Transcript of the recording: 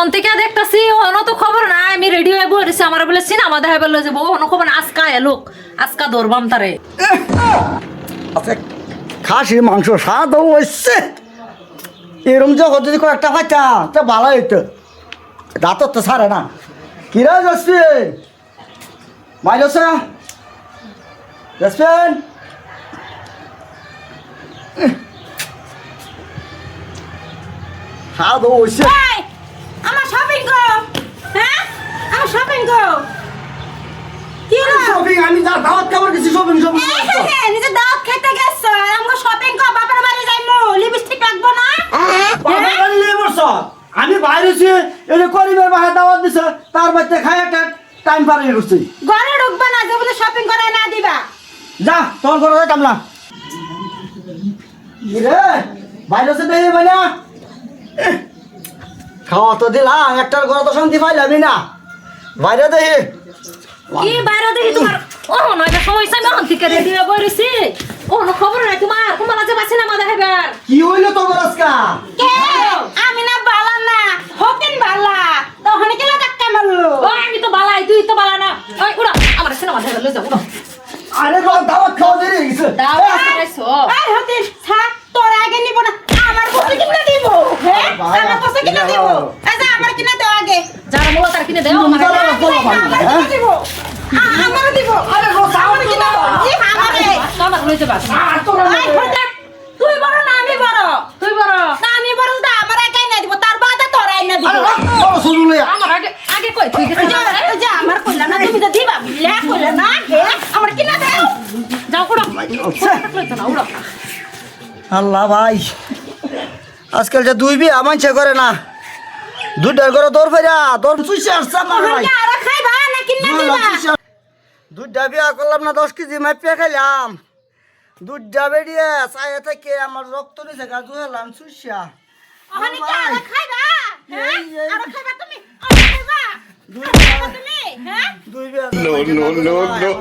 তখন থেকে দেখতাছি অন্য তো খবর নাই, আমি রেডি হয়ে বলেছি আমার বলে সিনেমা দেখা বললো যে বউ অন্য খবর না, আজকা এলোক আজকা ধরবাম তারে। আচ্ছা, খাসির মাংস স্বাদ হচ্ছে এরম যখন যদি কয়েকটা পাইতাম তা ভালো হইতো। দাঁতর তো ছাড়ে না। কিরা জসপিন মাইল জসপিন স্বাদ হচ্ছে। আমার শপিং গো, হ্যাঁ আমার শপিং গো। কি হলো? শপিং আমি যা দাওয়াত খাবার কিছু শপিং শপিং নিজে দাওয়াত খেতে গেছো, আমগো শপিং গো, বাবার বাড়ি যাইমু, লিপস্টিক লাগবো না? বাবার বাড়ি নিয়ে বসছ। আমি বাইরে ছি, এই যে করিমের বাসায় দাওয়াত দিছে, তার বাড়িতে খাই একটা টাইম পার হয়ে গেছি। ঘরে ঢুকবা না, যে বলে শপিং করে না দিবা। যা তোমার ঘরে যাইতাম না। রে বাইরে সে দেখি মানে খাওয়া তো দিলাম, একটার ঘরে তো শান্তি পাইলামই না। বাইরে দেখি কি বাইরে দেখি তোমার ও নয় সময় আমি অন থেকে রেডি হয়ে বলেছি, অন্য খবর নাই তোমার, তোমার যে সিনেমা দেখাবার। কি হইলো তোমার আজকা? কে? আমি না বালা না, হকেন বালা। তখন কি ধাক্কা মারলো? ও আমি তো বালাই, তুই তো বালা না। ওই উড়া আমার সিনেমা দেখা লই যাও উড়া। আরে বাবা দাওয়াত খাওয়া দেরি হয়ে গেছে। দাওয়াত খাইছো? আই হতেন থাক, তোর আগে নিব না, আমার বসে কিনা দিব। হ্যাঁ আমার বসে কিনা দিব। আচ্ছা আমার কিনা দাও আগে। যারা মোলা তার কিনে দেও আমার। দাও, দাও, দাও, আমার কিনা দিব। আমার দিব। আরে রোজা আমার কিনা দাও। আমারে। আমার লই যাবা। আর তো না। আই হতেন তুই বড় না আমি বড়? তুই বড়। না আমি বড় না, আমার একাই না দিব, তার বাদে তোর আই না দিব। আরে বড় শুরু লইয়া আমার আগে আগে কই তুই গেছিস? যা আমার কইলা না, তুমি তো দিবা বিল্লা কইলা না। হ্যাঁ আমার কিনা দাও। যাও উড়া। আচ্ছা। লই না উড়া। আল্লাহ ভাই, আজকাল যে দুই বিয়া মানছে করে না, দুইটার করে দৌড় ফেরা দৌড় চুইছে আসছে আমার ভাই। তোমরা আর খাইবা না কিনা দিবা? দুইটা বিয়া করলাম না, 10 কেজি মাইপিয়া খাইলাম। দুইটা বেরিয়ে চাইয়া থেকে আমার রক্ত নিচে গাজু হলাম চুইসা। ওখানে কি আর খাইবা? হ্যাঁ আর খাইবা তুমি? আর খাইবা? তুমি হ্যাঁ দুই বিয়া No, no, no, no.